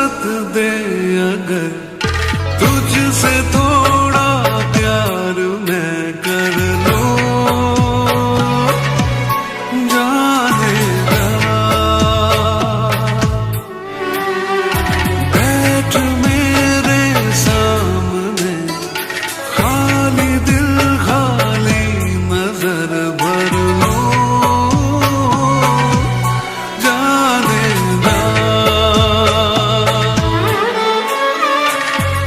इजाजत दे अगर तुझसे थोड़ा प्यार मैं कर लूं, जाने जा बैठ मेरे सामने, खाली दिल खाली नजर भर लूं, जाने जा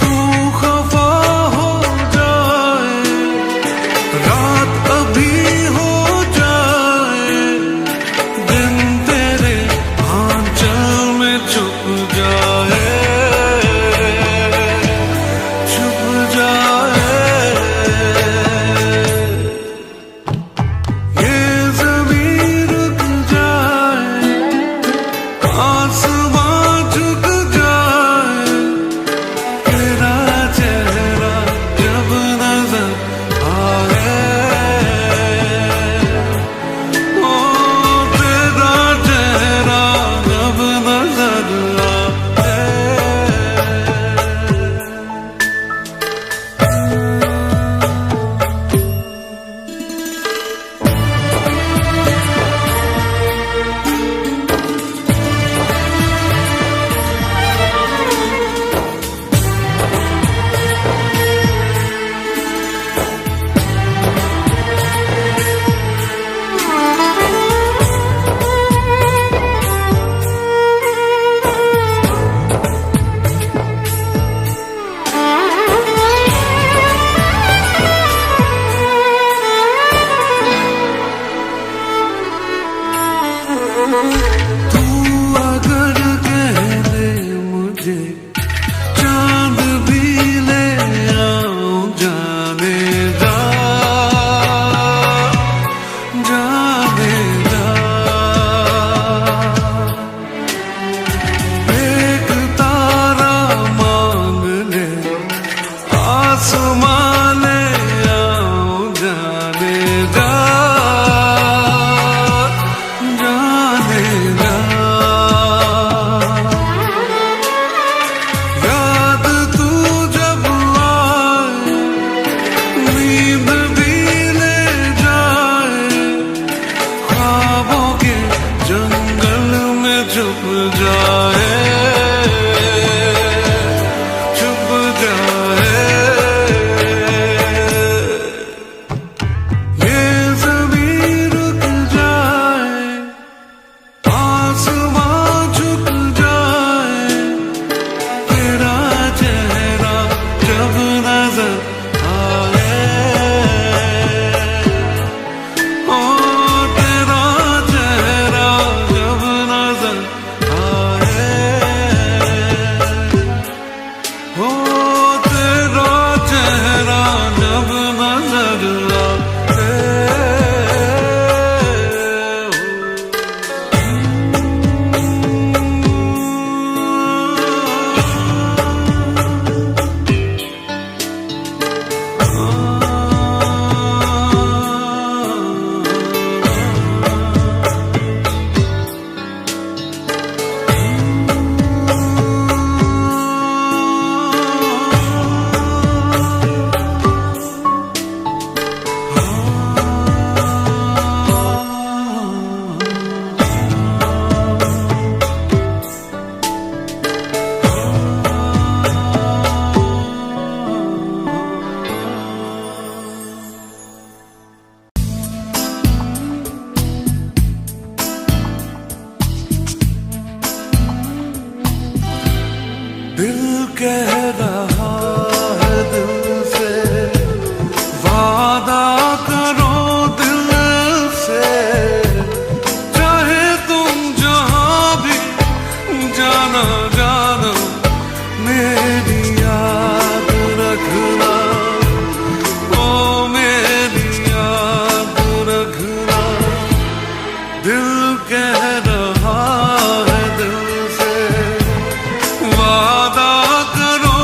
तू खफा हो जाए, रात अभी हो जाए, दिन तेरे आंचल में छुप जाए, छुप जाए। ये ज़मीं रुक जाए, आसमां झुक जाए, तेरा चेहरा जब नजर आए, ओ तेरा चेहरा जब नजर आए। तू अगर कह दे मुझे चांद भी ले आऊं, जाने जा, जाने जा। एक तारा मांग ले, आसमां ले आऊं, जाने जा, जाने जा। याद तू जब आए, नींद भी ले जाए, ख्वाबों के जंगल में छुप जाए, छुप जाए। ये ज़मीं रुक जाए, आसमां झुक जाए, तेरा चेहरा जब नजर आए, ओ तेरा चेहरा जब नजर आए, ओ तेरा चेहरा जब नजर आए। दिल कह रहा है दिल से, वादा करो दिल से, चाहे तुम जहां भी जाना जाना, मेरी याद रखना, ओ मेरी याद रखना। दिल कह रहा है दिल से, वादा करो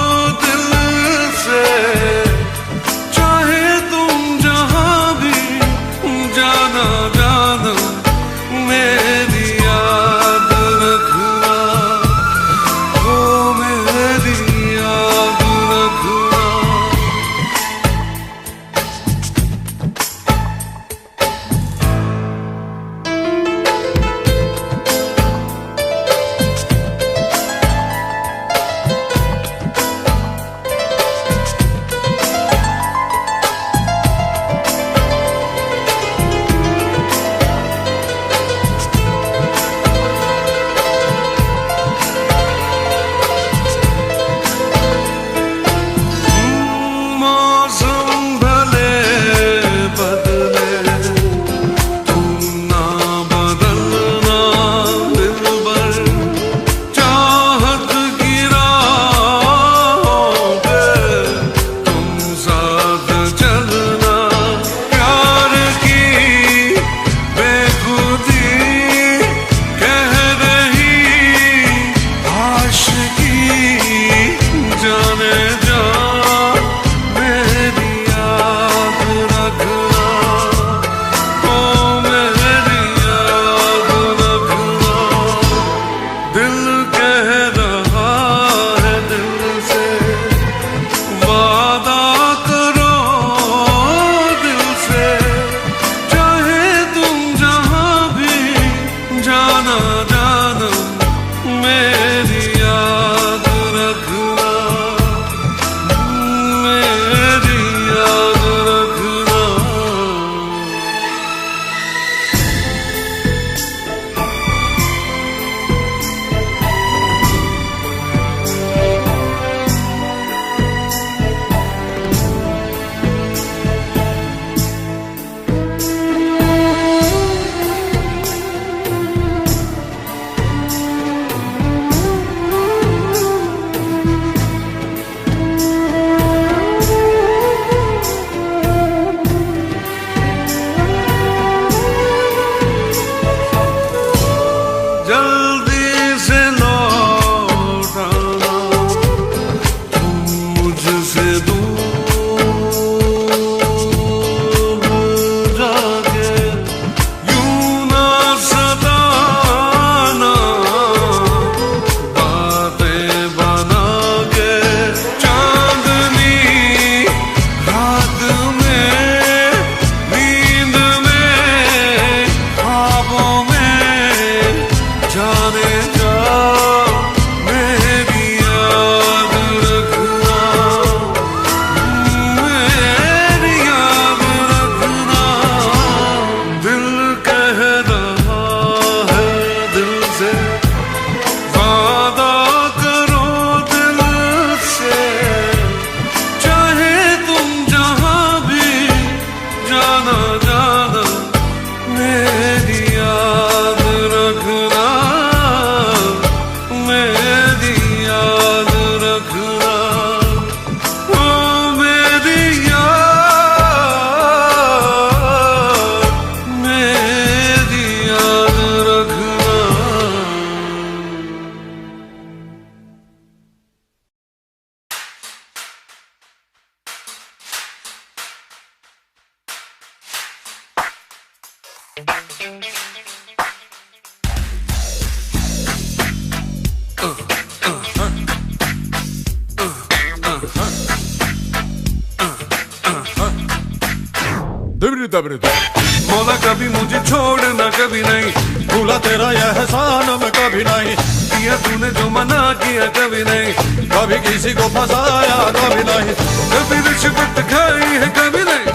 मौला कभी मुझे छोड़ना कभी नहीं, भूला तेरा यह एहसान मैं कभी नहीं, किया तूने जो मना किया कभी नहीं, कभी किसी को फंसाया कभी नहीं, कभी रिश्वत खाई है कभी नहीं,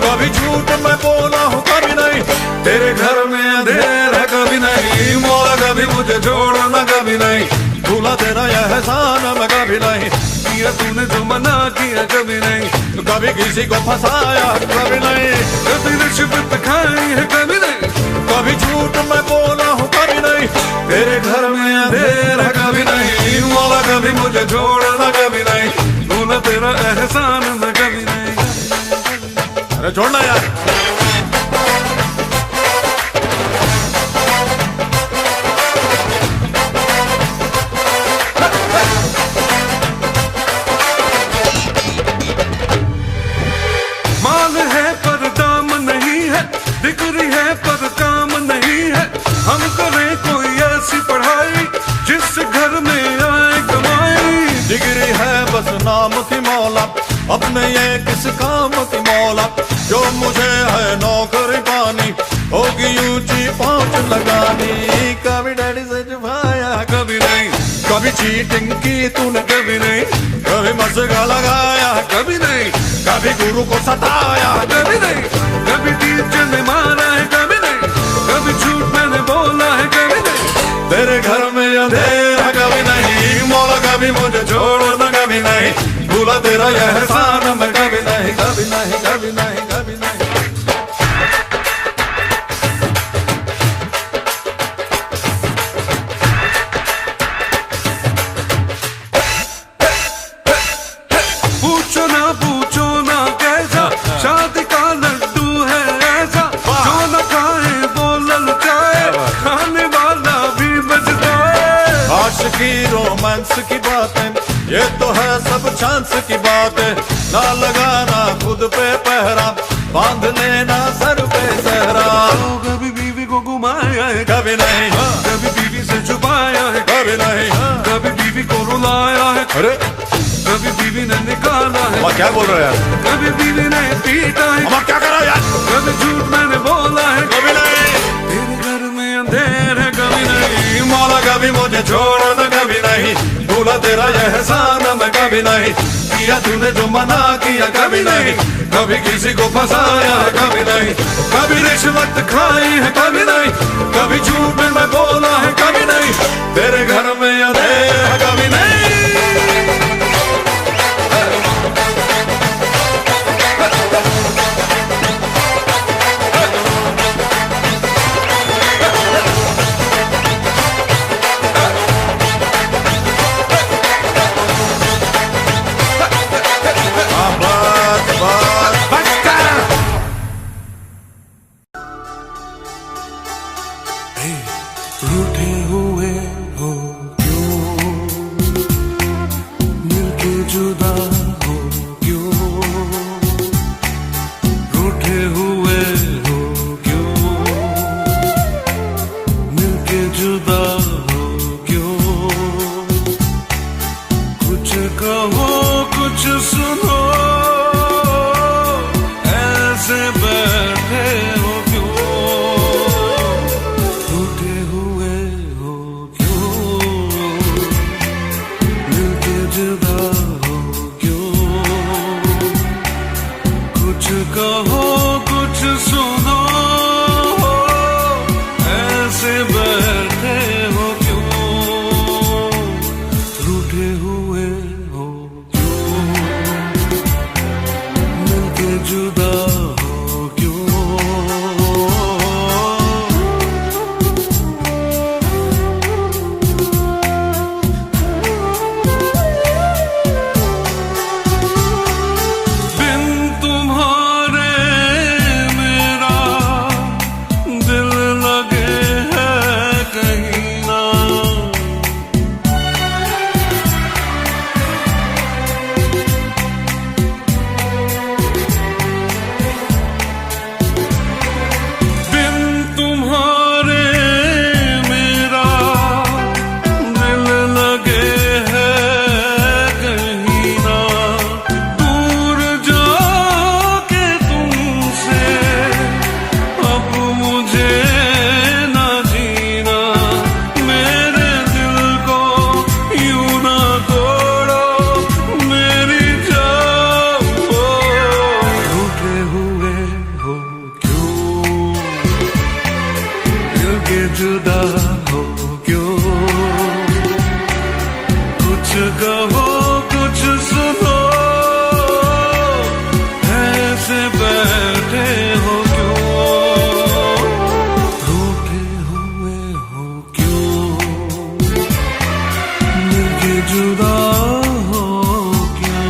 कभी झूठ मैं बोला हूँ कभी नहीं, तेरे घर में अंधेरा कभी नहीं, मौला कभी मुझे छोड़ना कभी नहीं, भूला तेरा यह एहसान मैं कभी नहीं, किया तूने जो मना किया कभी नहीं, कभी किसी को फंसाया कभी नहीं, कभी रिश्वत खाई है कभी नहीं, कभी झूठ मैं बोला हूँ कभी नहीं, तेरे घर में अंधेरा कभी नहीं, मौला कभी मुझे छोड़ना कभी नहीं, भूला तेरा एहसान मैं कभी नहीं। अरे छोड़ना यार। माल है पर दाम नहीं है, डिग्री है पर काम नहीं है, हम करें कोई ऐसी पढ़ाई जिस घर में आए कमाई, डिग्री है बस नाम की मौला, अपने ये किस काम की मौला, जो मुझे है नौकरी पानी, होगी ऊंची पहुंच लगानी, कभी डैडी से छुपाया कभी नहीं, कभी चीटिंग की तूने कभी नहीं, कभी मस्का लगाया कभी नहीं, कभी गुरु को सताया कभी नहीं, कभी टीचर ने मारा है कभी नहीं, कभी झूठ मैंने बोला है कभी नहीं, तेरे घर में अंधेरा कभी नहीं, मौला कभी मुझे छोड़ना कभी नहीं, भूला तेरा यह एहसान मैं कभी नहीं, कभी नहीं, कभी नहीं, कभी नहीं। पूछो ना कैसा शादी का लड्डू है ऐसा, जो न खाए वो ललचाए, खाने वाला भी बचता है। आशिकी रोमांस की बातें ये तो है सब चांस की बातें, ना लगाना खुद पे पहरा, बांध लेना सर पे सहरा, कभी बीवी को घुमाया है कभी नहीं, कभी बीवी से छुपाया है कभी नहीं, कभी बीवी को रुलाया है, अरे कभी बीवी ने निकाला है, अम्मा क्या बोल रहे हो यार, कभी बीवी ने पीटा है, अम्मा क्या कर रहा है यार, कभी झूठ मैंने बोला है कभी नहीं, तेरे घर में अंधेर है कभी नहीं, मौला कभी मुझे छोड़ना कभी नहीं, भूला तेरा यह एहसान मैं कभी नहीं, किया तूने जो मना किया कभी नहीं, कभी किसी को फंसाया है कभी नहीं, कभी रिश्वत खाई है कभी नहीं, कभी झूठ में मैं बोला है कभी नहीं, तेरे घर में अंधेर है कभी नहीं। रूठे हुए हो क्यों, मिलके जुदा हो क्यों, रूठे हुए हो क्यों, मिलके जुदा हो क्यों, कुछ कहो कुछ सुनो, ऐसे बैठे हो क्यों, रूठे हुए हो क्यों, मिलके जुदा हो क्यों, कुछ कहो कुछ सुनो, ऐसे बैठे हो क्यों, रूठे हुए हो जुदा हो क्यों।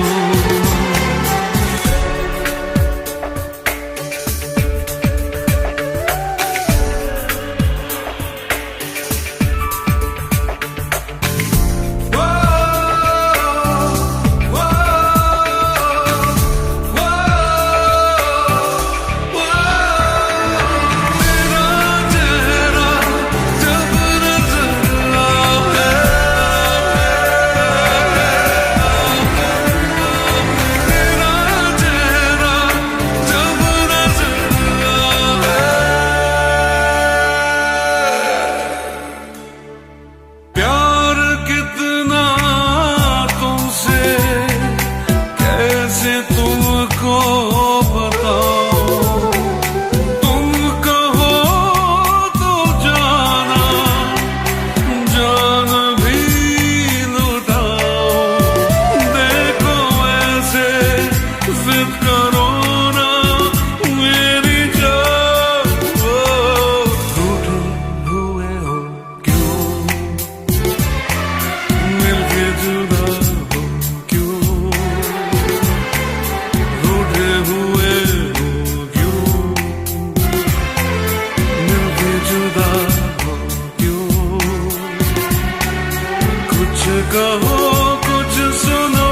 कहो कुछ सुनो,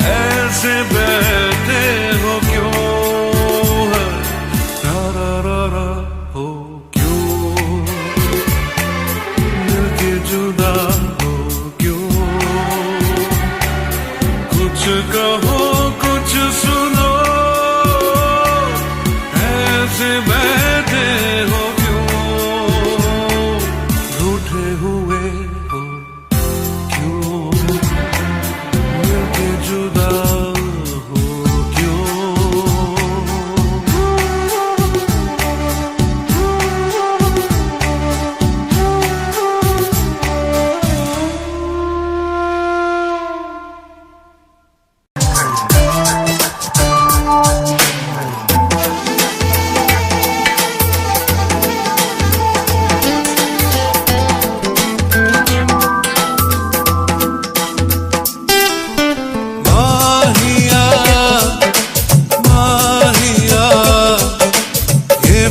ऐसे बैठे हो क्यों, रा रा रा रा हो क्यों, मिलके जुदा हो क्यों। कुछ कहो कुछ सुनो, ऐसे बैठे हो क्यों, रूठे हुए जुदा हो क्यों।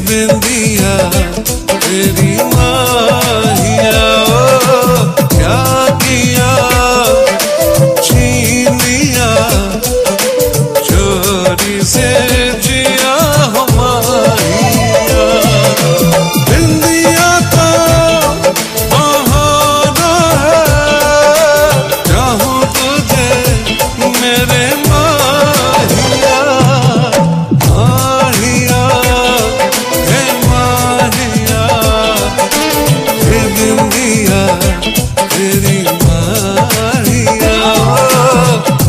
बिंदिया तेरी माहिया, क्या किया छीन लिया चोरी से जिया हो माहिया। बिंदिया तो बहाना है, चाहूं तुझे मेरे माहिया। माहिया बिंदिया तेरी माहिया,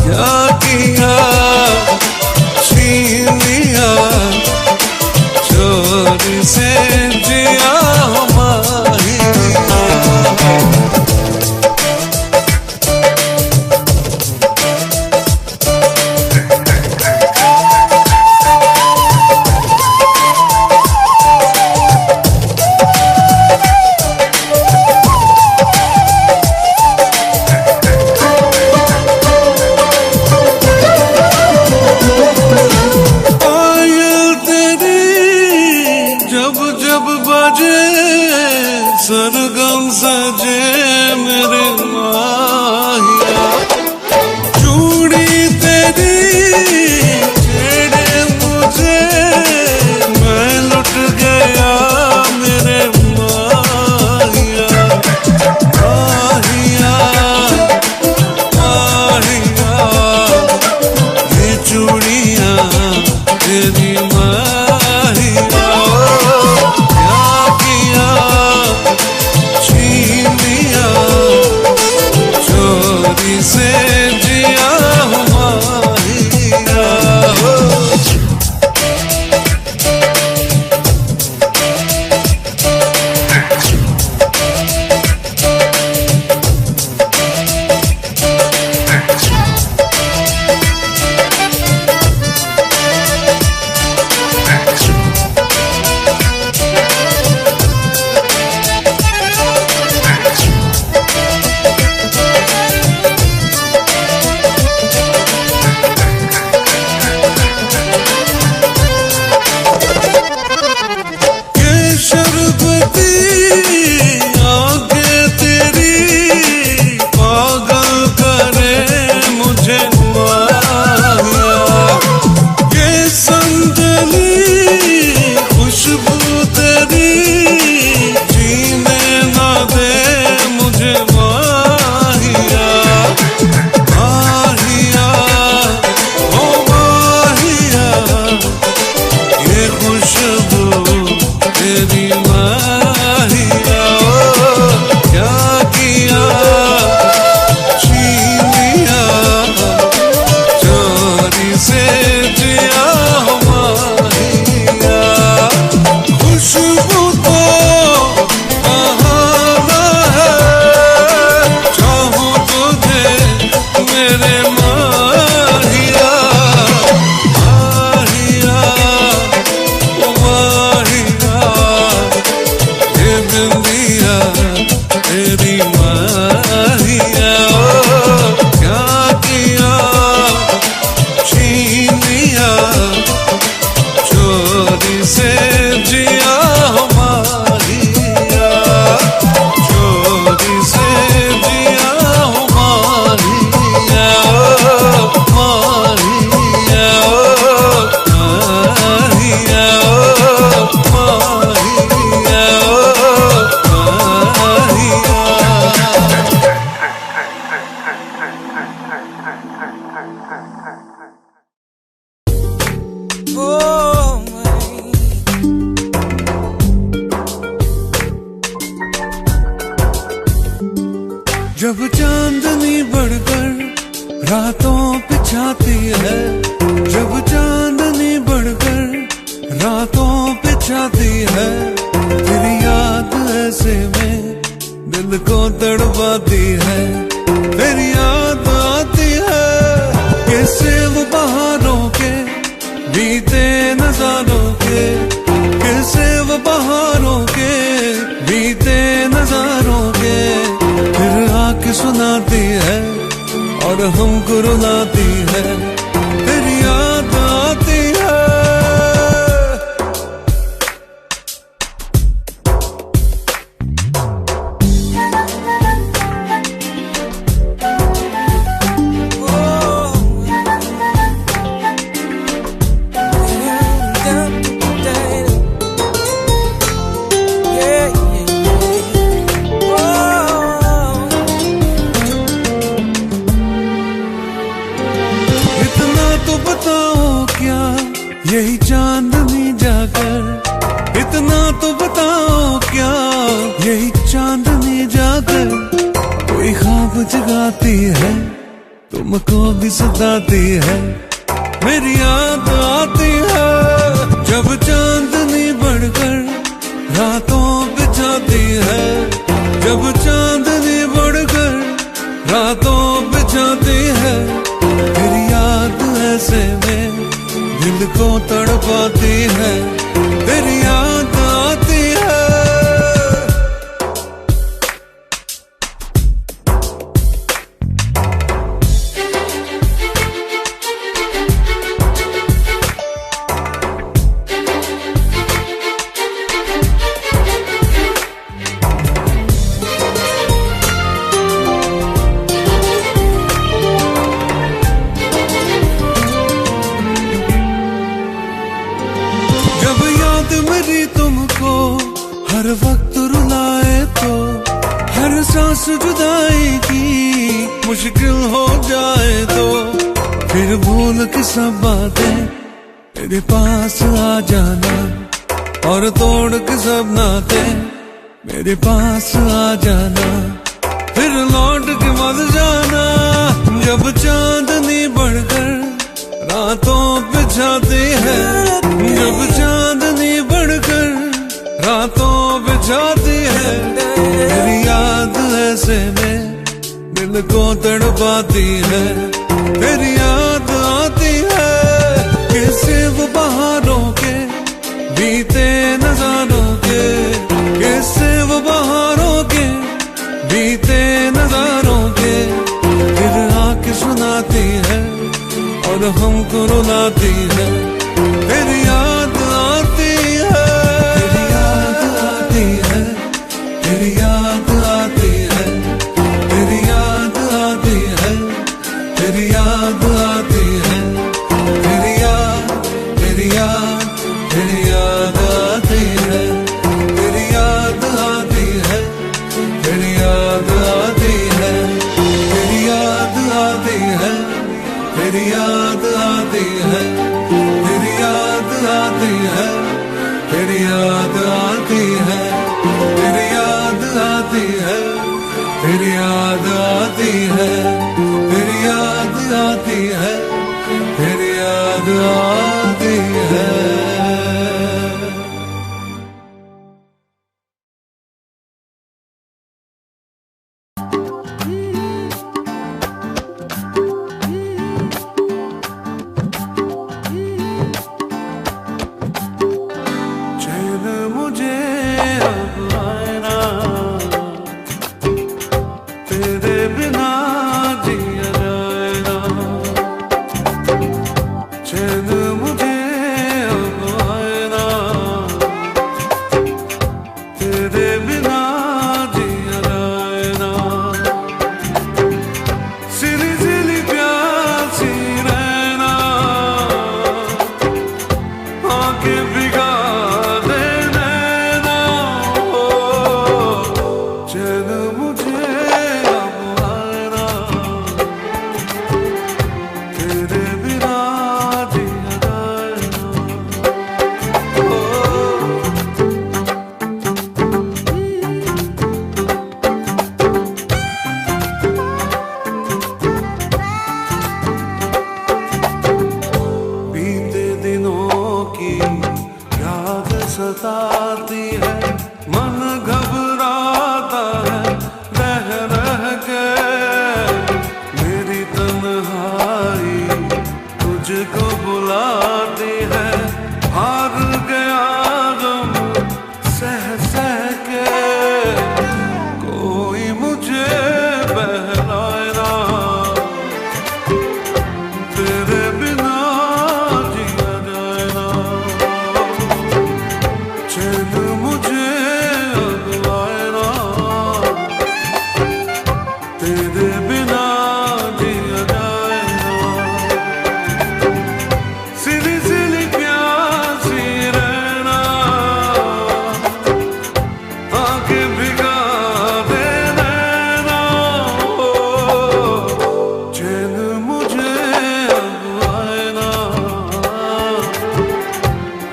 क्या किया छीन लिया चोरी से जिया हो माहिया। सरगम सजे मेरे माहिया, चूड़ी तेरी छेड़े मुझे, मैं लुट गया मेरे माहिया। माहिया माहिया ये चूड़ियाँ तेरी माहिया, क्या किया छीन लिया माहिया क्या किया, छीन लिया चोरी से जिया हो माहिया, चोरी से जिया हो माहिया, माहिया माहिया माहिया जब चांदनी बढ़कर रातों पे छाती है, जब चांदनी बढ़कर रातों पे छाती है, तेरी याद ऐसे में दिल को तड़पाती है, तेरी याद आती है कैसे वो बहारों के बीते नजारों के, कैसे वो बहारों के बीते नजारों के, फिर आके सुनाती है और हमको रुलाती है, तेरी याद आती है। यही चांदनी जाकर, इतना तो बताओ क्या, यही चांदनी जाकर कोई ख्वाब जगाती है, तुमको भी सताती है, मेरी याद आती है जब चांदनी बढ़कर रातों पे छाती है, जब चांदनी बढ़कर रातों पे छाती है, तेरी याद ऐसे में दिल को तड़पाती है, तेरी याद आती है। मेरी तुमको हर वक्त रुलाए तो, हर सांस जुदाई की मुश्किल हो जाए तो, फिर भूल के सब बातें मेरे पास आ जाना, और तोड़ के सब नाते मेरे पास आ जाना, फिर लौट के मत जाना, जब चांदनी बढ़कर रातों पे छाती है, जब चांदनी बढ़कर रातों पे छाती है, तेरी याद ऐसे में दिल को तड़पाती है, तेरी याद आती है कैसे वो बहारों के बीते नजारों के, कैसे वो बहारों के बीते नजारों के, फिर आके सुनाती है और हमको रुलाती है, तेरी याद आती है, तेरी याद आती है, तेरी याद आती है, तेरी याद आती है, तेरी याद आती है, तेरी याद, तेरी याद, तेरी याद आती है, तेरी याद आती है, तेरी याद आती है, तेरी याद आती है, तेरी याद आती है, तेरी याद आती है, तेरी याद आती है, तेरी याद आती है, तेरी याद आती है, तेरी याद आती है, तेरी याद आती है। तेरे बिना जिया जाए ना, सिली सिली प्यासी रहना, आंखें भिगा दे नैना, चैन मुझे अब आए ना,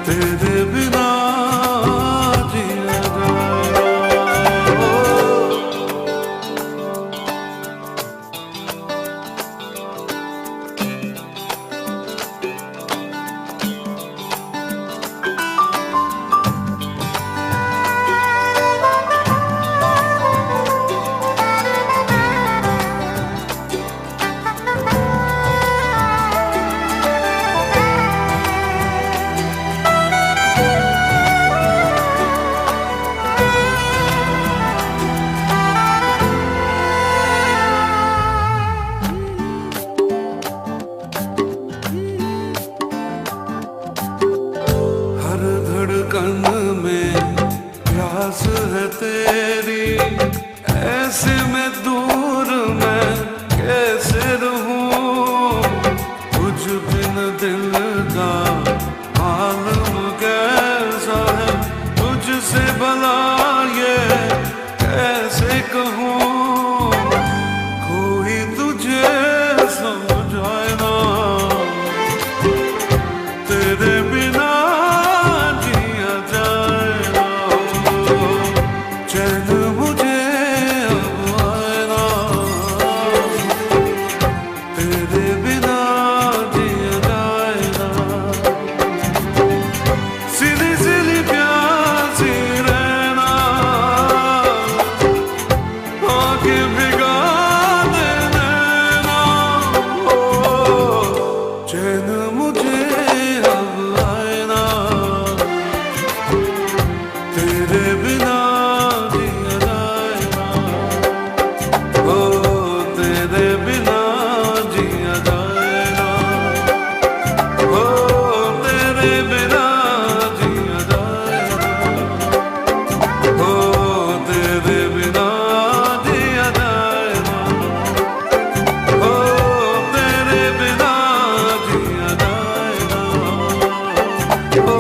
तेरे बिना जिया जाए ना। हर धड़कन में प्यास है तेरी, ऐसे में दूर मैं कैसे रहूं, तुझ बिन दिल का आलम कैसा है, तुझसे भला ये कैसे कहूं, कोई तुझे समझाए ना, तेरे बिना जिया जाए ना, चैन मुझे अब आए ना, तेरे बिना जिया जाए ना, सिली सिली प्यासी रहना, आंखें भिगा दे नैना, चैन मुझे अब आए ना, तेरे बिना जिया जाए ना, ओ तेरे बिना जिया जाए ना, ओ तेरे बिना जिया जाए ना, ओ तेरे बिना जिया जाए ना, ओ तेरे बिना जिया जाए ना, ओ।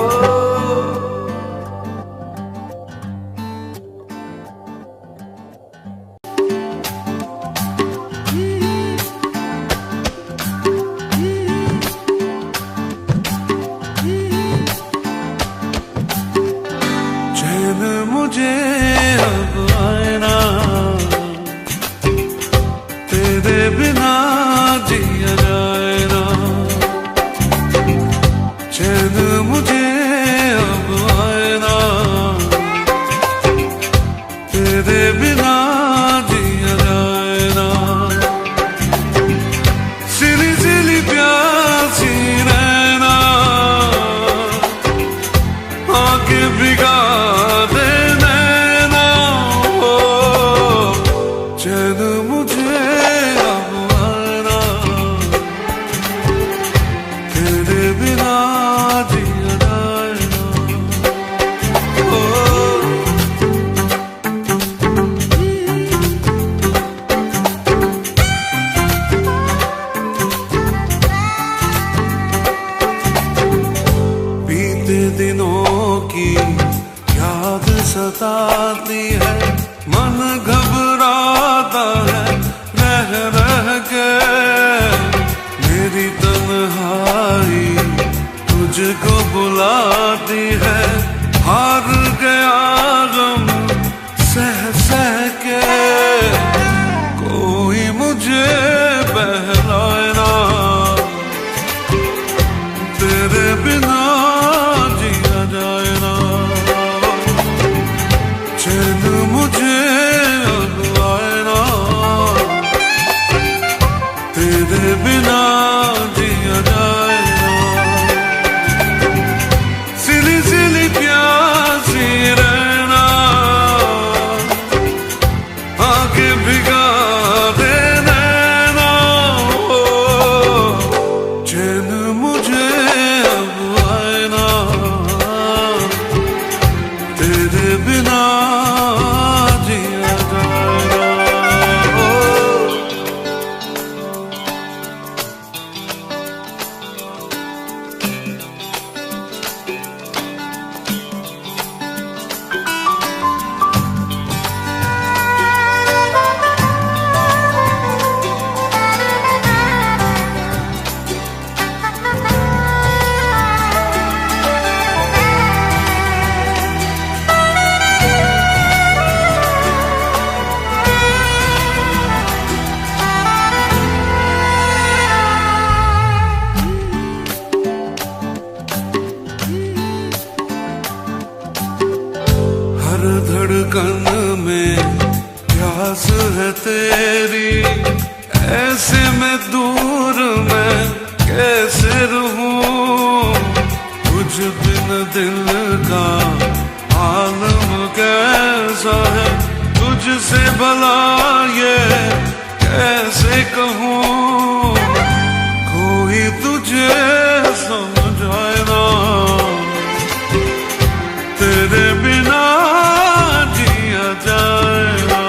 चैन मुझे अब आए ना, तेरे बिना जिया जाए ना, चैन मुझे अब आए ना, तेरे बिना जिया जाए ना, सिली सिली प्यासी रहना, आंखें भिगा दे नैना, चैन मुझे अब आए ना, तेरे बिना जिया जाए ना, ओ। बीते दिनों की याद सताती है, मन घबराता है रह रह के, मेरी तन्हाई तुझको बुलाती है, हार गया गम सह सह के, कोई मुझे बहलाए ना, तेरे बिना जिया जाए ना, चैन मुझे अब आए ना, तेरे बिना जिया जाए ना, सिली सिली प्यासी रहना, आंखें भिगा दे नैना, चैन मुझे अब आए ना, तेरे बिना जिया जाए ना, ओ। तेरी, ऐसे में दूर मैं कैसे रहूं, तुझ बिन दिल का आलम कैसा है, तुझसे भला ये कैसे कहूं, कोई तुझे समझाए ना, तेरे बिना जिया जाए ना,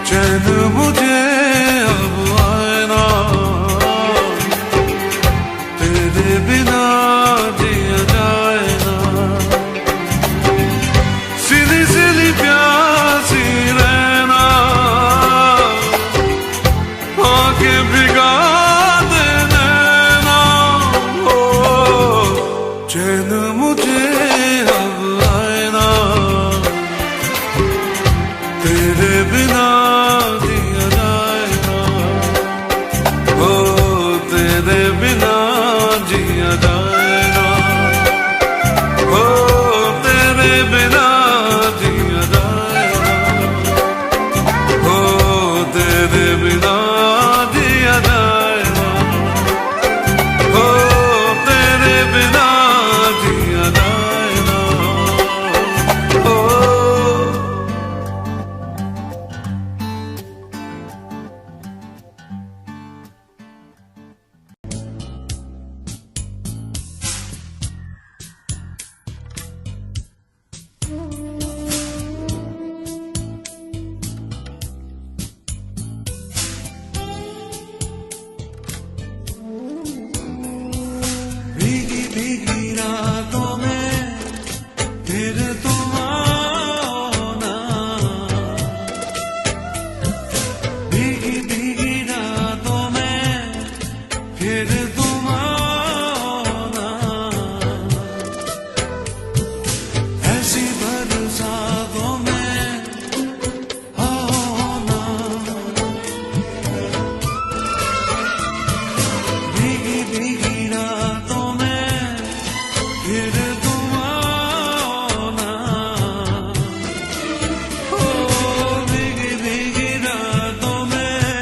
चैन मुझे अब आए ना, तेरे बिना जिया जाए ना, सिली सिली प्यासी रहना, आंखें भिगा देना हो, चैन मुझे अब आए ना, तेरे बिना जिया जाए ना, हो तेरे बिना जिया जाए ना, हो तेरे बिना जिया जाए ना, हो तेरे बिना जिया जाए ना, हो तेरे बिना जिया जाए ना, हो। भीगी भीगी रातों में फिर तुम आना, भीगी भीगी रातों में फिर तुम आना, ऐसी बरसातों में आना, भीगी भीगी रातों में फिर तुम आना, ओ भीगी भीगी रातों में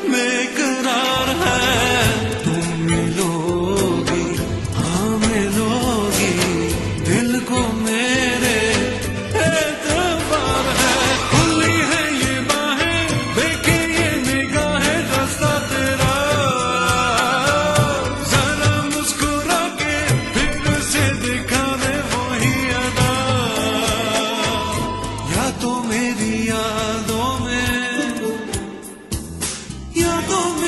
बेकरार है। तुम मिलोगी, हाँ मिलोगी, दिल को मेरे एतबार है। खुली है ये बाहें, देखे ये निगाहें, रास्ता तेरा। जरा मुस्कुरा के फिर से दिखा दे वही अदा। या तो मेरी यादों में, यादों में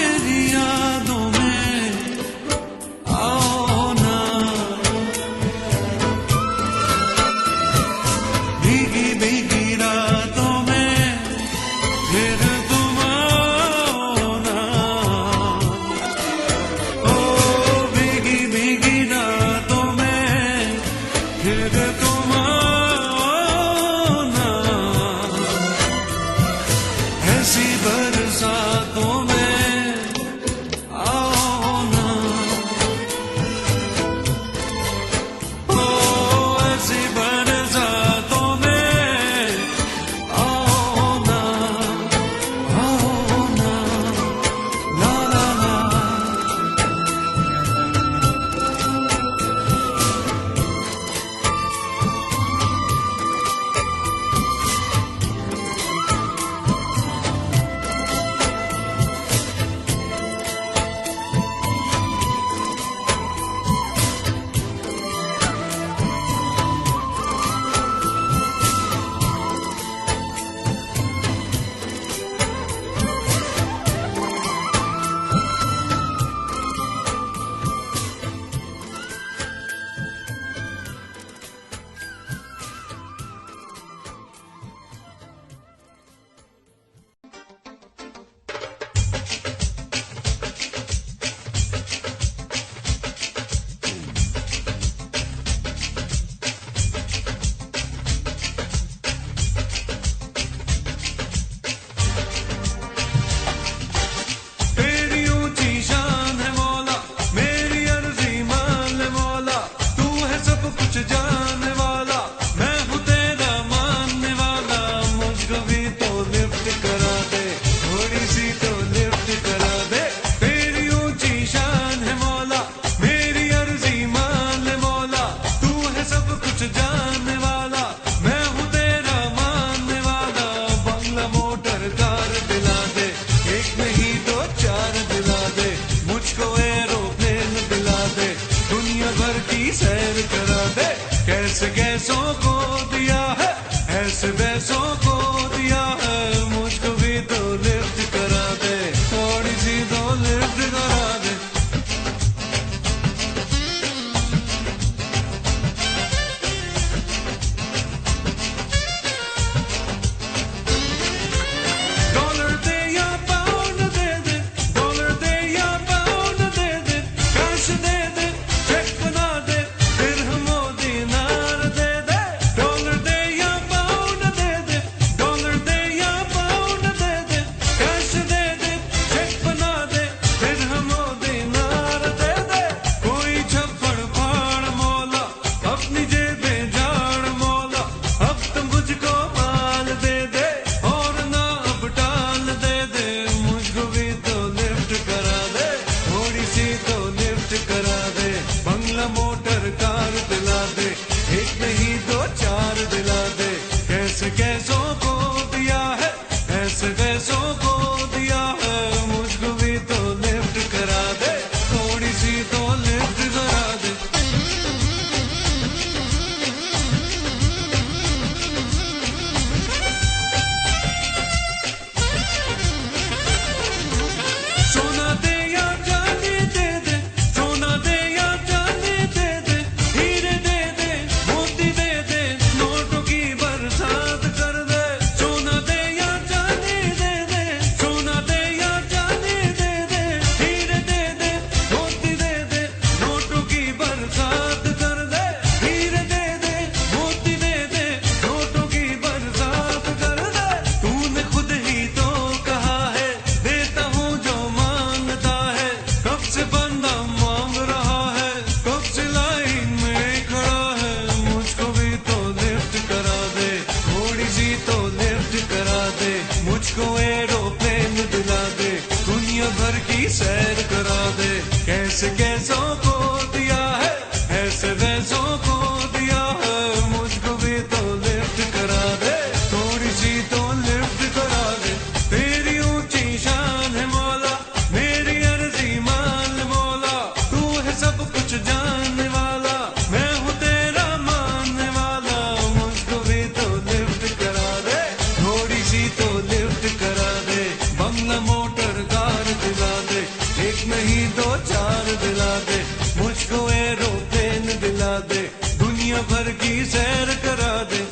ऐसे कैसों को दिया है, ऐसे वैसों को दिया है, मुझको भी तो लिफ्ट करा दे, थोड़ी सी तो लिफ्ट करा दे। तेरी ऊंची शान है मौला, मेरी अर्जी मान मौला, तू है सब कुछ जानने वाला, मैं हूँ तेरा मानने वाला, मुझको भी तो लिफ्ट करा दे, थोड़ी सी तो लिफ्ट करा दे। बंगला मोटर कार दिला दे, एक नहीं दो चार दिला दे, मुझको एरोप्लेन दिला दे, दुनिया भर की सैर करा दे।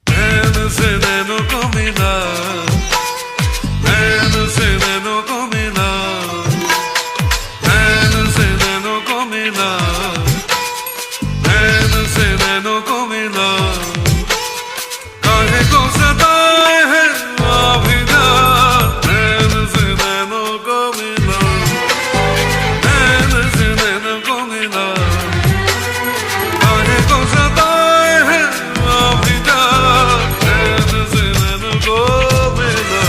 नैन से नैनों को मिला, नैन से नैनों को मिला, नैन से नैनों को मिला, नैन से नैनों को मिला, काहे को सताए है आभिजा, नैन से नैनों को मिला, नैन से नैनों को मिला, काहे को सताए है आभिजा, नैन से नैनों को मिला,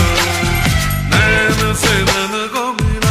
नैन से नैनों को मिला,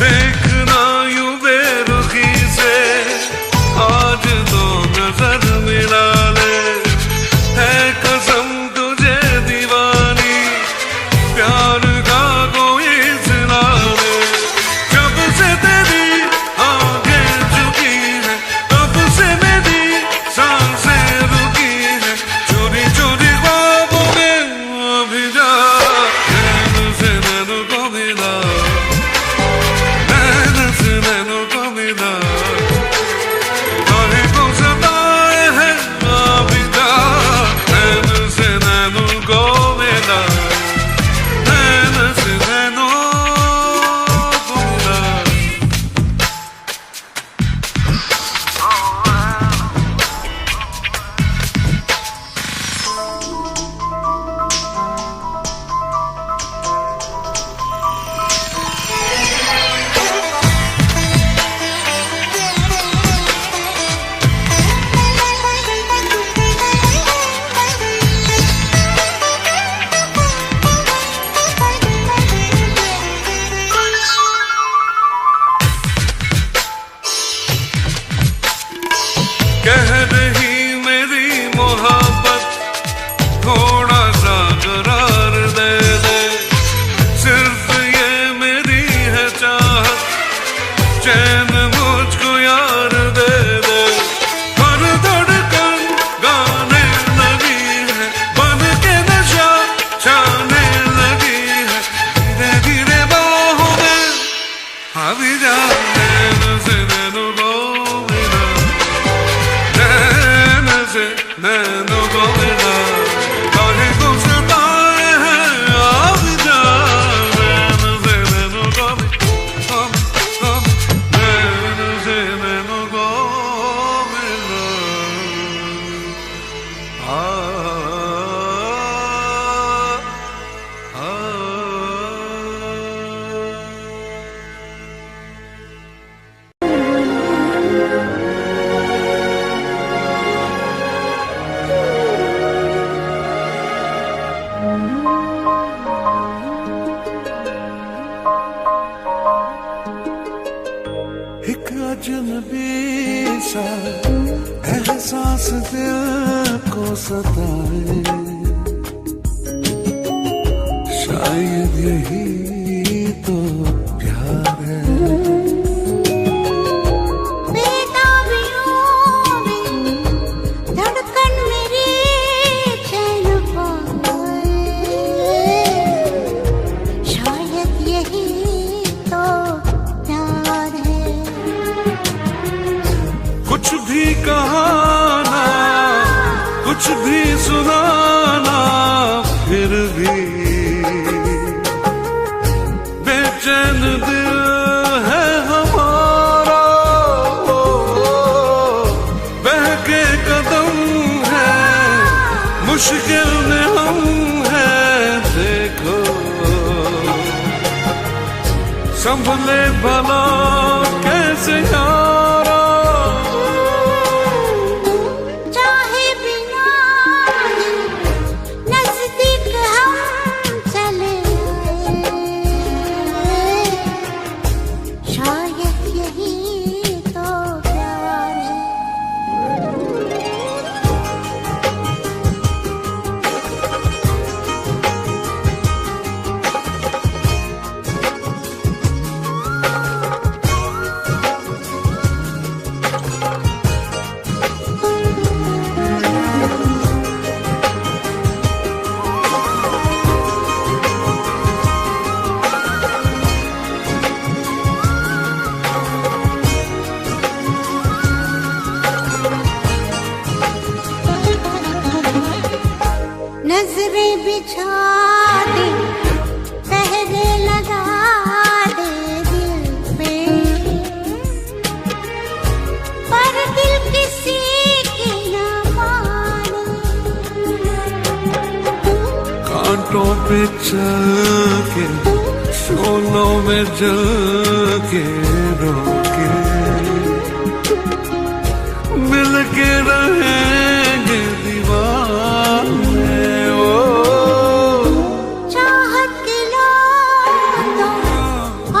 देखना यूं बेरुखी से आज तो नजर मिला ले, है कसम तुझे दीवानी, प्यार का कोई सिला ले, जब से तेरी आंखें झुकी है, तब से मेरी सांसें रुकी है, चोरी चोरी ख्वाबों में अभी जा, नैन से नैनों को मिला, नैन से नैनों को मिला, काहे को सताए है आभिजा, नैन से नैनों को मिला, नैन से नैनों को मिला। कह रही मेरी मोहब्बत, थोड़ा सा करार दे दे, सिर्फ ये मेरी है चाहत, चैन मुझको यार दे दे, हर धड़कन गाने लगी है, बन के नशा छाने लगी है, धीरे धीरे बाहों में अभी जा, नैन से नैनों को मिला, नैन से नैनों को मिला, काहे को सताए है आभिजा, नैन से नैनों को मिला, नैन से नैनों को एक अजनबी सा एहसास दिल को सताए, शायद यही तो प्यार है। धड़कन मेरी चैन पाए, शायद यही तो प्यार है। कुछ भी कहाना, कुछ भी सुनाना, फिर भी बेचैन दिल है हमारा। बहके कदम है, मुश्किल में हम हैं, देखो संभले भला कैसे यारा। चाहे बिना नजदीक हम चले आए, शायद यही तो प्यार है। नजरें बिछा दे, पहरे लगा दे दिल पे, पर दिल किसी की ना माने। कांटों पे चल के, शोलों में जल के, रोके मिल के रहेंगे दीवाने। चाहत के लो तो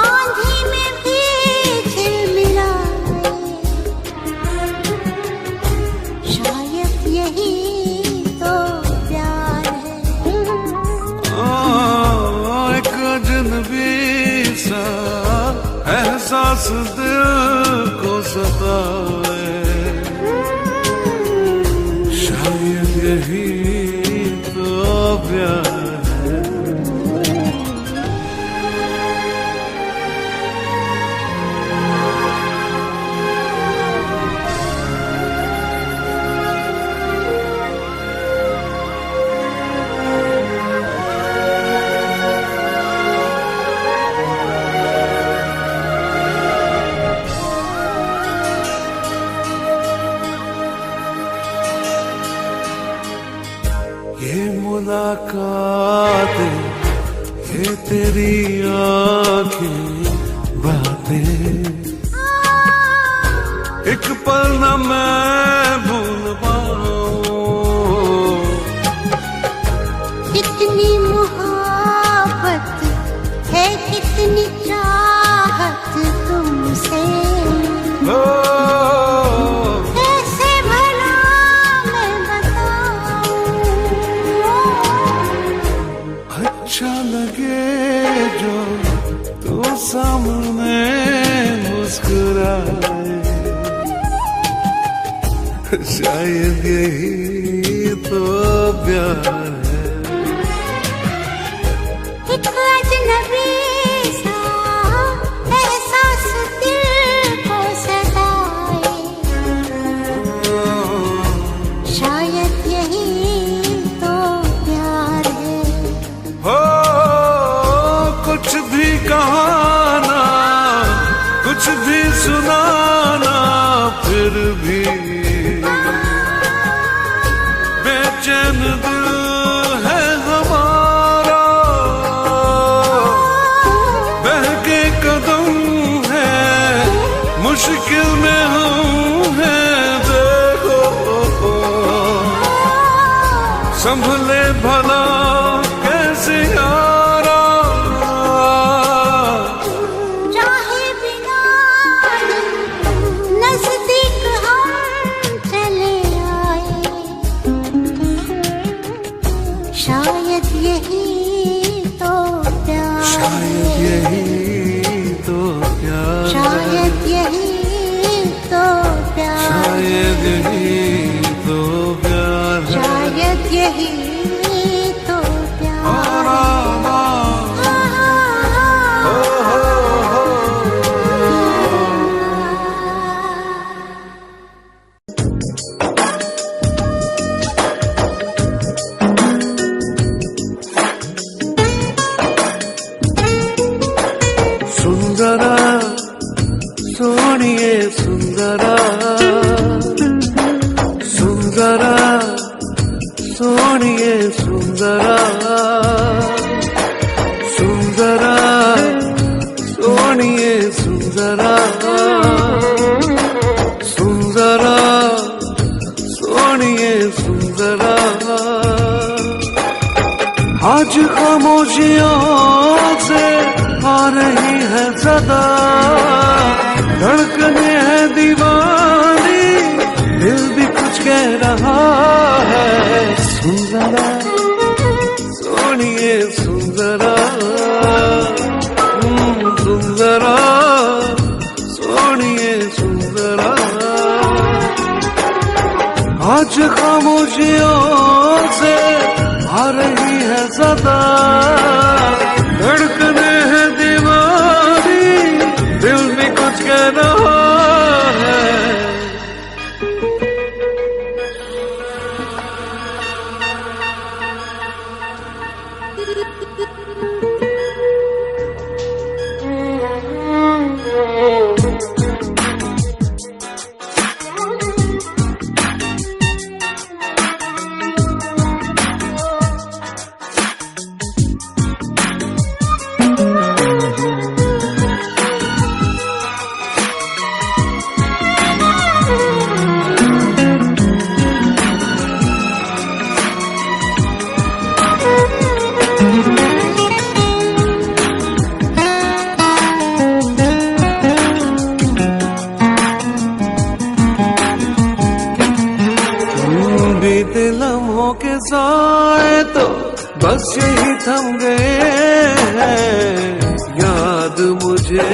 आंधी में भी झिलमिलाए, शायद यही तो प्यार है। एक अजनबी सा एहसास दिल को सताए, शायद यही तो प्यार है। ये मुलाकातें, ये तेरी आंखें, बातें, एक पल न मैं भूल पाऊं। कितनी मोहब्बत है, कितनी चाहत तुमसे, कैसे भला मैं बताऊं। अच्छा लगे जो तू सामने मुस्कुराए, शायद यही तो प्यार है। एक अजनबी सा एहसास दिल को सताए, शायद यही तो प्यार है। हो कुछ भी कहाना, कुछ भी सुनाना, फिर भी बेचैन दिल है हमारा। बहके कदम है, मुश्किल में हम हैं, देखो संभले भला कैसे यारा। चाहे बिना शायद यही तो प्यार है। शायद यही तो प्यार सुंदरा सोनिए सुंदरा सुंदरा सोनिए सुंदरा सुंदरा सोनिए सुंदरा सुंदरा सोनिए सुंदरा आज खामोशियों से आ रही है सदा धड़कने है दीवानी दिल भी कुछ कह रहा है सुंदरा सोनिए सुंदरा सुंदरा सोनिए सुंदरा आज खामोशियों से आ रही है सदा धड़कने है दीवानी दिल भी कुछ कह रहा है बीते लम्हों के साए तो बस यही थम गए हैं याद मुझे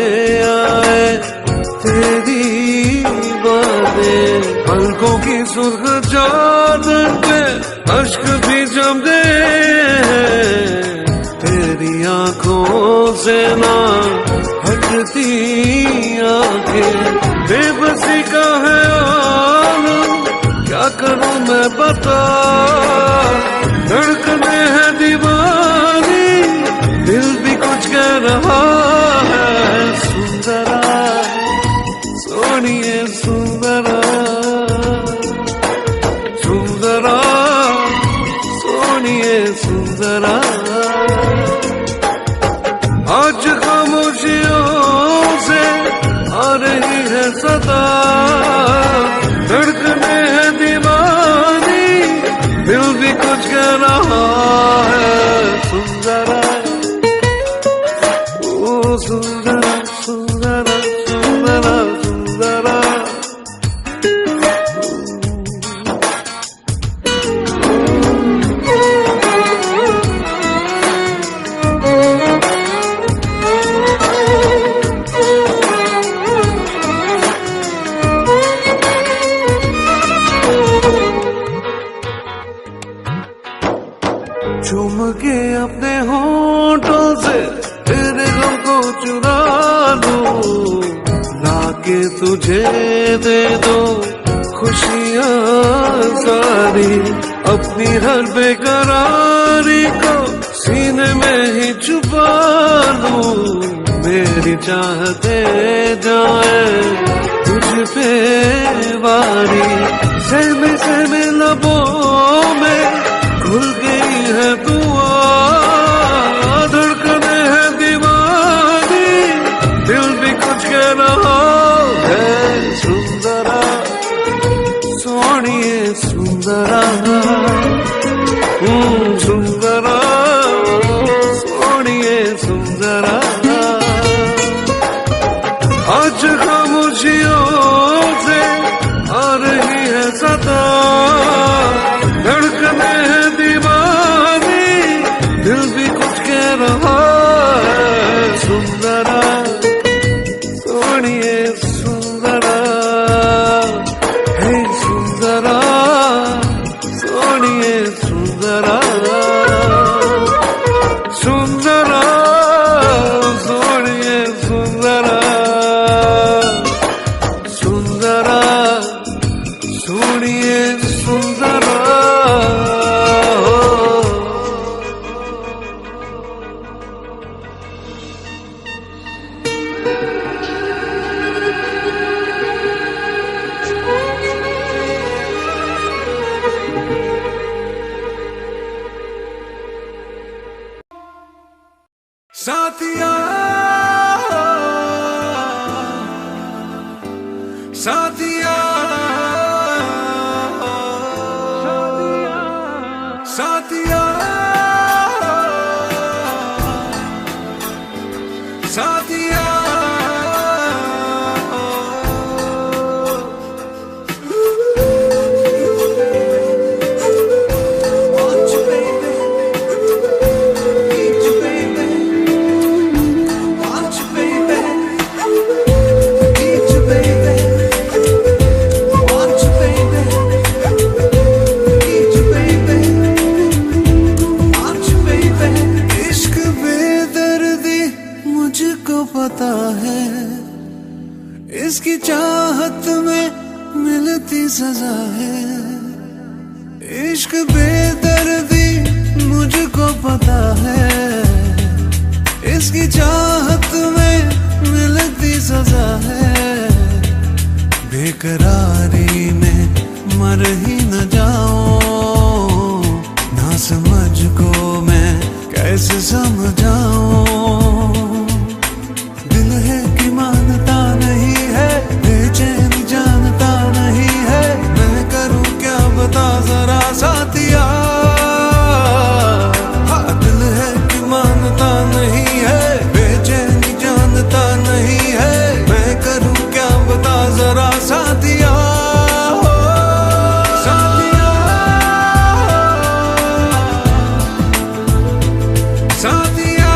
आए तेरी बातें पलकों की सुर्ख चादर पे अश्क भी जम गए हैं तेरी आंखों से ना हटती आंखें बेबसी का है आलम क्या करूं मैं बता धड़कने है दीवानी दिल भी कुछ कह रहा है सुंदरा सोनिए सुंदरा सुंदरा सोनिए सुंदरा आज खामोशियों से आ रही है सदा धड़कने है दीवानी दिल भी कुछ कह रहा है सुंदरा ओ सुंदरा सुंदरा सुंदरा सुंदरा चूम के अपने होठों से तेरे गम को चुरा लूं लाके तुझे दे दो खुशियाँ सारी अपनी हर बेकरारी को सीने में ही छुपा लूं मेरी चाहते जाए तुझ पे वारी सहमे लबों में खुल गई है दुआ धड़कने है दीवानी दिल भी कुछ कह रहा है सुंदरा सोनिए सुंदरा सुंदरा सोनिए सुंदरा आज खामोशियों से आ रही है सदा धड़कने है दीवानी दिल भी कुछ कह रहा है सुंदरा सोनिए सुंदरा हे सुंदरा सोनिए सुंदरा साथिया साथिया साथिया साथिया पता है इसकी चाहत में मिलती सजा है। इश्क बेदर्दी मुझको पता है इसकी चाहत में मिलती सजा है। बेकरारी में मर ही न जाऊं ना समझ को मैं कैसे समझाऊं। दिल है कि मानता नहीं है बेचैन जानता नहीं है मैं करूं क्या बता जरा साथिया। हाँ दिल है कि मानता नहीं है बेचैन जानता नहीं है मैं करूं क्या बता जरा साथिया। साथिया साथिया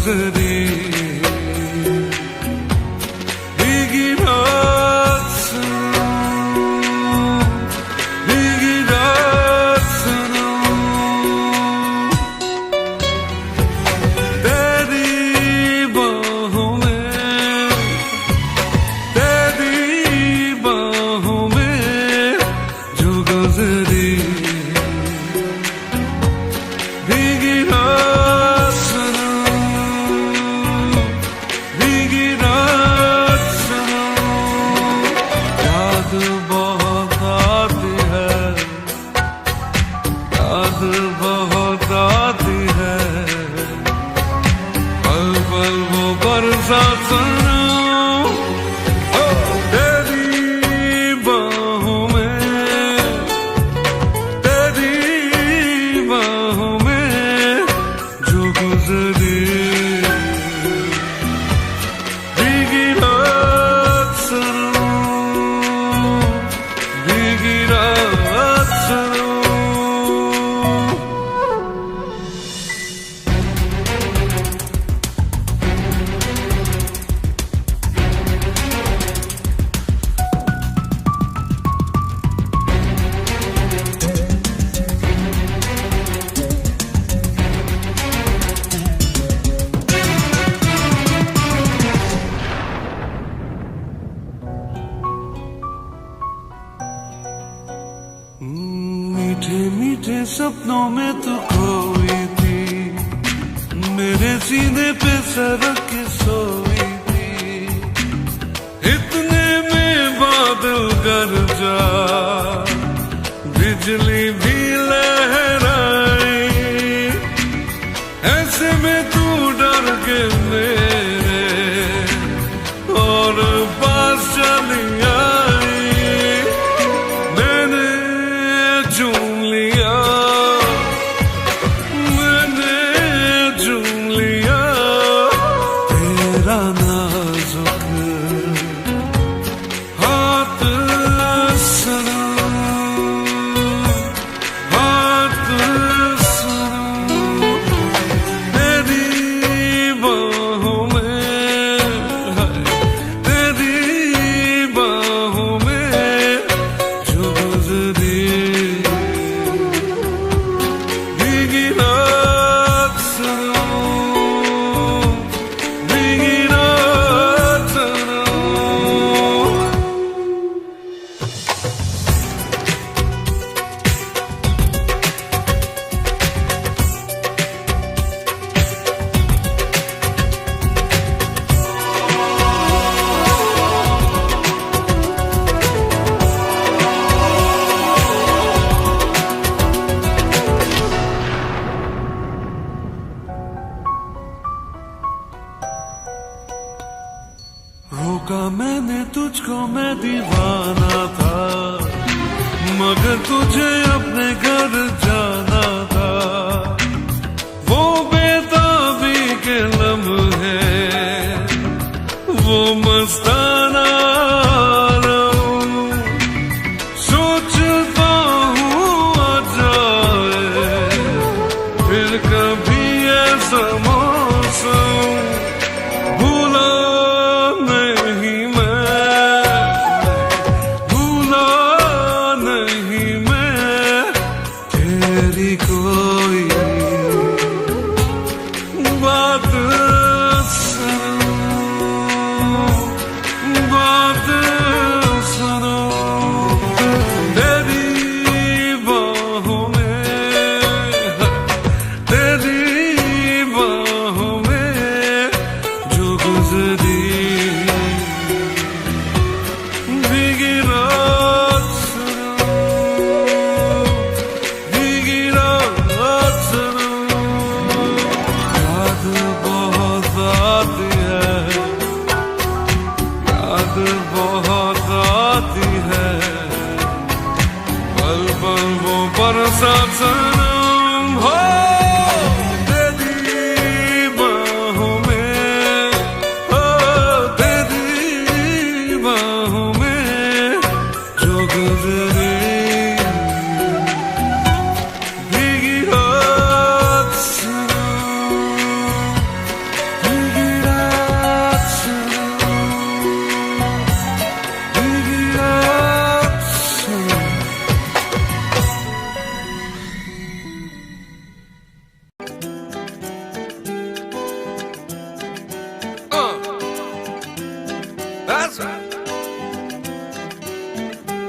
गुजरी भीगी रात भीगी रात तेरी बाहों में जो गुजरी भीगी रात भीगी रात याद बहुत आती है याद बहुत आती है पल पल वो बरसात मीठे मीठे सपनों में तू खोई थी मेरे सीने पे सरक के सोई थी इतने में बादल गरजा बिजली भी लहराई ऐसे में तू डर के मेरे और पास चली आई मैंने चूम लिया तेरा नाजुक हाथ सनम हाथ सनम तेरी बाहों में जो गुजरी भीगी रात भीगी रात रोका मैंने तुझको मैं दीवाना था मगर तुझे अपने घर जाना था वो बेताबी के लम्हे वो मस्ताना सोचता हूँ आ जाए फिर कभी ऐसा मौसम भूला नहीं मैं तेरी कोई बात सुनो तेरी बाहों में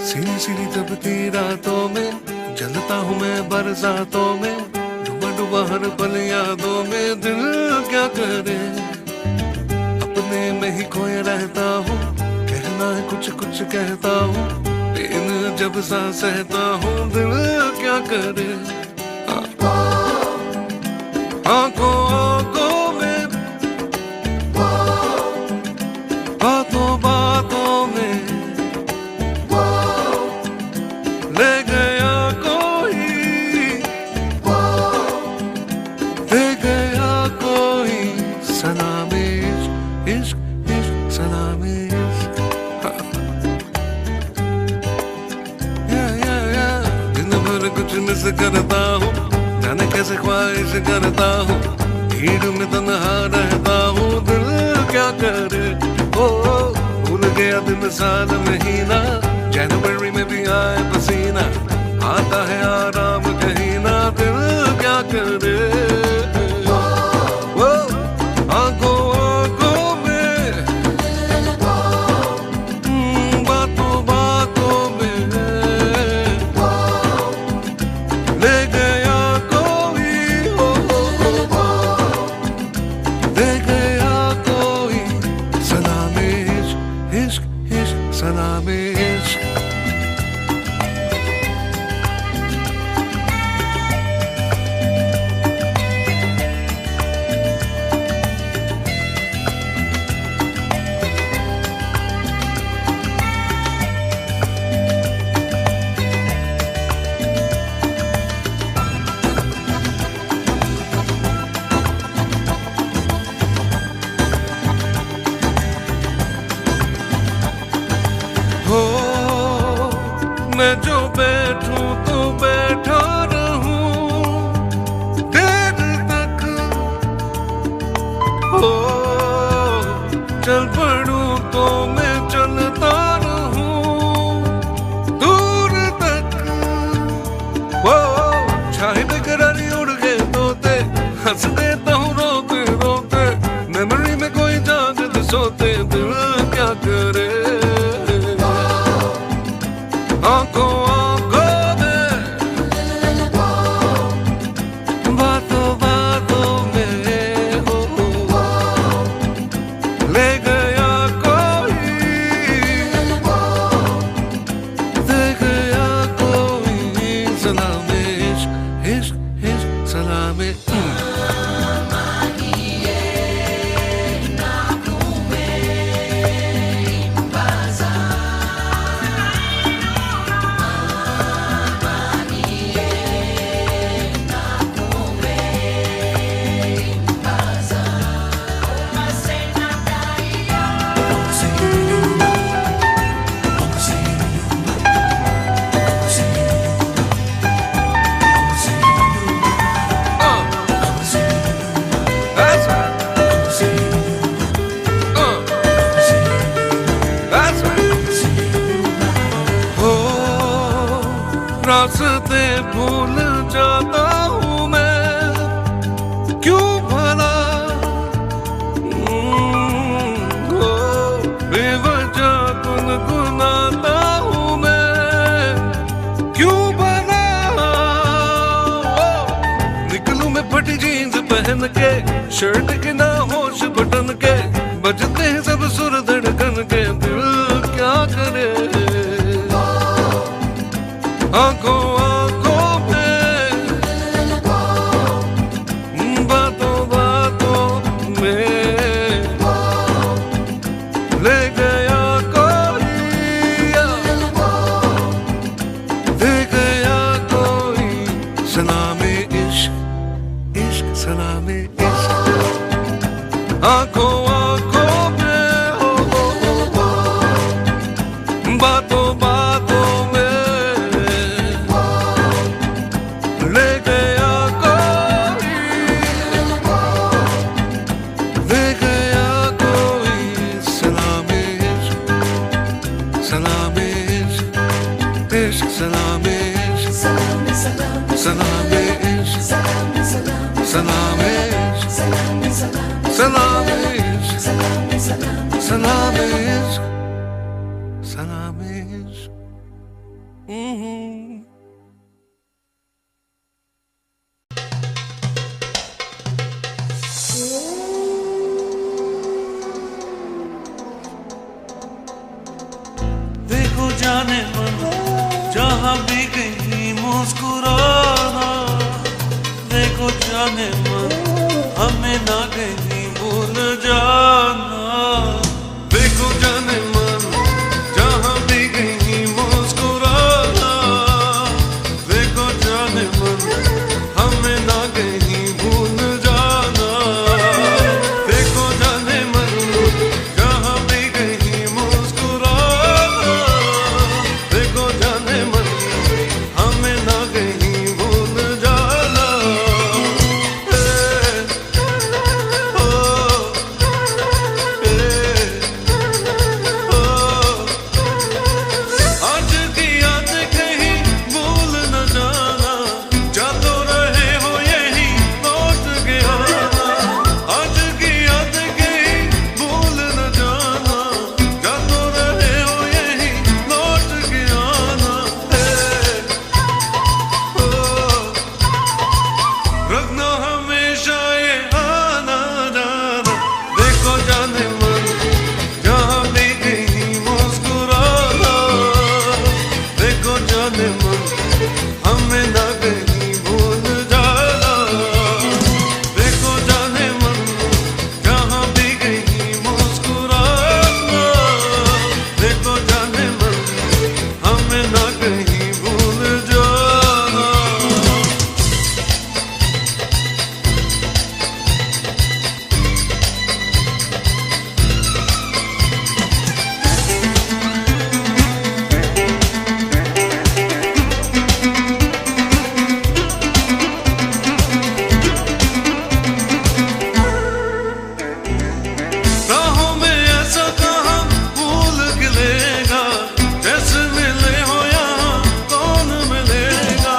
सीनी सीनी तपती रातों में जलता हूँ मैं बरसातों में, डूबा डूबा हर पल यादों में। दिल क्या करे, अपने में ही खोए रहता हूँ, कहना है कुछ कुछ कहता हूँ, पेन जब सा सहता हूँ। दिल क्या करे, आंखों आंखों में, बातों बातों में ले गया कोई, ले गया कोई। सलामे इश्क इश्क सलामे इश्क। दिन भर कुछ मिस करता हूँ, जाने कैसे ख्वाहिश करता हूँ, भीड़ में तन्हा रहता हूँ। दिल क्या करे, ओ भूल गया दिन साल महीना, जनवरी में भी आए पसीना, आता है आराम कहीं ना। दिल क्या करे, ओ आंखों आंखों में, बातों बातों में ले गया कोई, ले गया कोई। सलामे इश्क इश्क इश्क सलामे इश्क। हो मैं जो बैठूं तो बैठा रहूं देर तक, हो चल पड़ूं तो मैं चलता रहूं दूर तक। वो चाहे बेकरारी उड़ गए तोते, हंस देता हूँ रोते रोते, मेमोरी में कोई जागते सोते। दिल क्या करे, आंखों आंखों में, बातों बातों में, हो ले गया कोई, ले गया कोई। सलामे इश्क इश्क इश्क सलामे। रास्ते भूल जाता हूँ मैं, क्यों भला बेवजह गुनगुनाता हूँ मैं, क्यों भला निकलूं मैं फटी जीन्स पहन के, शर्ट के ना होश बटन के, बजते हैं सब सुर धड़कन के। दिल क्या करे, आंखों आंखों में, बातों बातों में ले गया कोई, ले गया कोई। सलामे इश्क इश्क सलामे इश्क। आंखों आंखों में, हो बातों बातों में ले गया कोई, ले गया कोई। सलामे इश्क सलामे इश्क इश्क सलामे इश्क सलामे सलामे इश्क सलामे सलामे इश्क सलामे इश्क सलामे इश्क। हमें ना कहीं भूल जाना। देखो जाने मन जहाँ भी कहीं मुस्कुराना। देखो जाने मन हमें ना कहीं भूल जाना। देखो जाने मन जहाँ भी कहीं मुस्कुराना। देखो जाने मन हमें ना कहीं भूल जाना। आज की याद कहीं भूल न जाना। जातो रहे हो यही लौट के आना। आज की याद कहीं भूल न जाना। जातो रहे हो यही लौट के आना। रखना हमेशा ये आना जाना। देखो जाने मन जहाँ भी कहीं मुस्कुराना। देखो जाने मन हमें ना कहीं भूल जाना। देखो जाने मन जहाँ भी कहीं मुस्कुराना। देखो जाने मन हमें ना कहीं भूल जाना। राहों में ऐसा कहाँ भूल गिलेगा। जैसे मिले हो यहाँ कौन मिलेगा।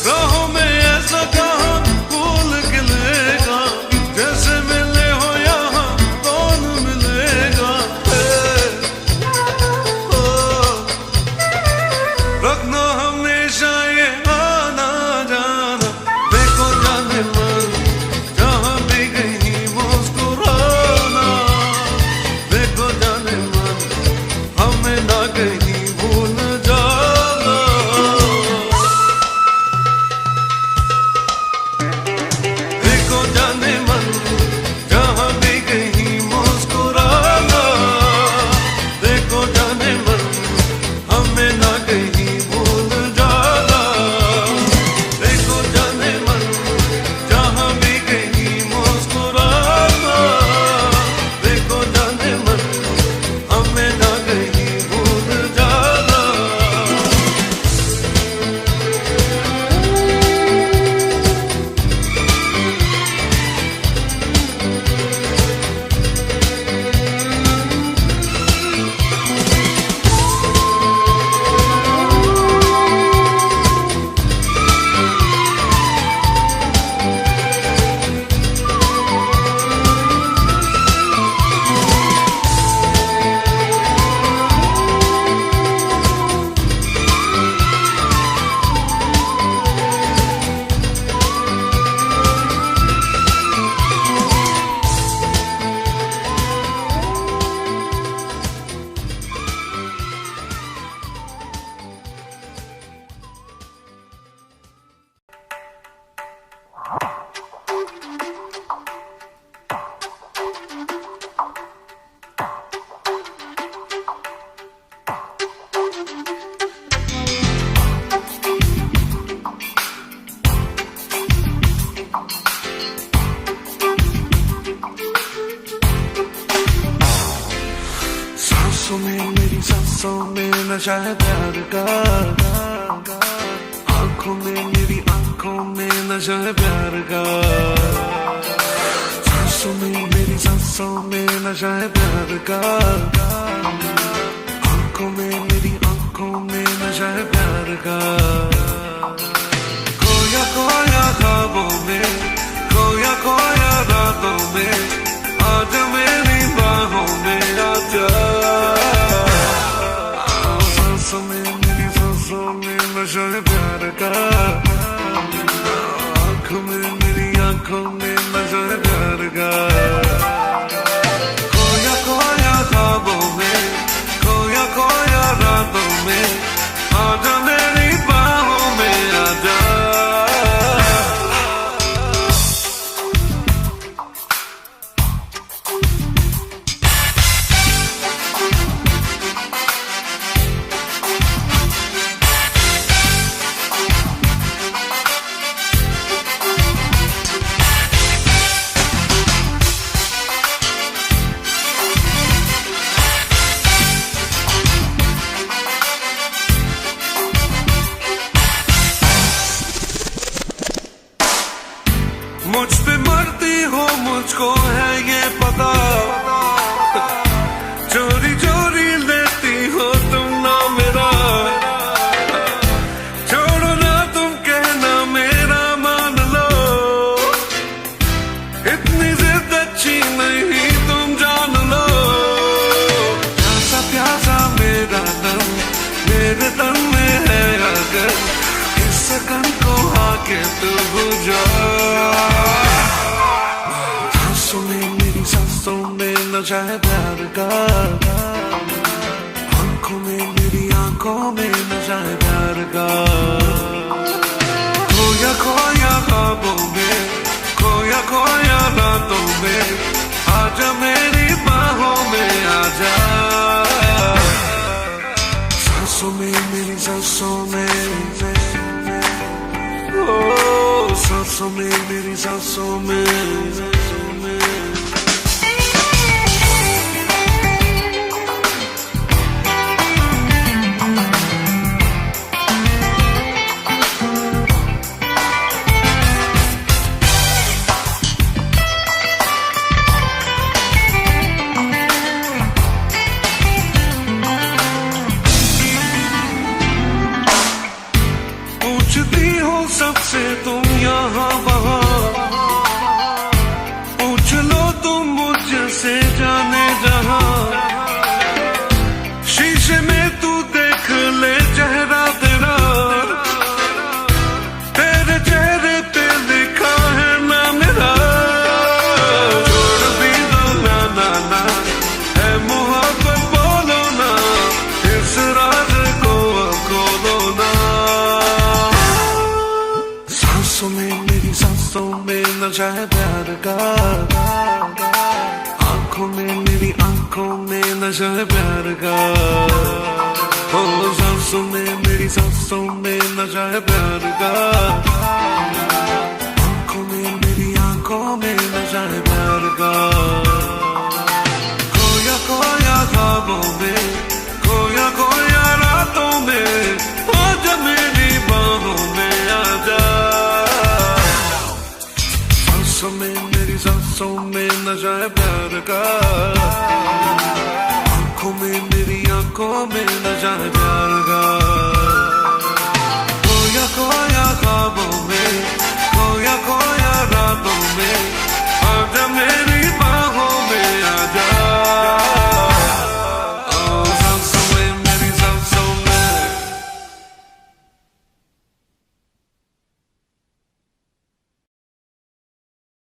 राहों में ऐसा कहाँ भूल गिलेगा। जैसे मिले हो यहाँ कौन मिलेगा। रखना हमेशा ये आना जाना। देखो जाने मन जहाँ भी कहीं मुस्कुराना। देखो जाने मन हमें ना कहीं भूल जाना। देखो जाने मन जहाँ भी कहीं मुस्कुराना। देखो जाने मन हमें ना कहीं भूल जाना। देखो जाने मन जहाँ भी कहीं मुस्कुराना। देखो जाने मन हमें ना कहीं भूल जाना। सांसों में मेरी सांसों में नशा है प्यार का। आंखों में मेरी आंखों में नशा है प्यार का। सांसों में मेरी सांसों में नशा है प्यार का। आंखों में मेरी आंखों में नशा है प्यार का। खोया खोया ख्वाबों में, खोया खोया रातों में, आज मेरी बाहों में आजा। सांसों में मेरी सांसों में नशा है प्यार का। आंखों में मेरी आंखों में नशा है प्यार का। खोया खोया ख्वाबों में, खोया खोया रातों में, आजा मेरी बाहों में आजा। अच्छी नहीं तुम जान लो। प्यासा प्यासा मेरा तन मेरे तन में है अगर इस सकन को आके तू बुझा। सांसों में मेरी सांसों में नशा है प्यार का, आंखों में मेरी आंखों में नशा है प्यार का। खोया खोया ख्वाबों में खोया खोया रातों में आजा मेरी बाहों में आजा। सांसों में मेरी सांसों में ओ सांसों में मेरी सांसों में। पूछती हो सबसे तुम यहाँ वहाँ, पूछ लो तुम मुझसे जाने जहाँ। शीशे में तू देख ले चेहरा तेरा, तेरे चेहरे पे लिखा है ना मेरा। छोड़ भी दो ना ना ना है मोहब्बत बोलो ना, इस राज को खोलो ना। सांसों में मेरी सांसों में नशा है प्यार का, आंखों में मेरी आंखों में नशा है प्यार का। ओ सांसों में मेरी सांसों में नशा है प्यार का, आंखों में मेरी आंखों में नशा है प्यार का। खोया खोया ख्वाबों में खोया खोया रातों में आजा मेरी बाहों में आजा। सांसों में मेरी सांसों में नशा है प्यार का, आंखों में मेरी आंखों में नशा है प्यार का। खोया खोया ख्वाबों में खोया खोया रातों में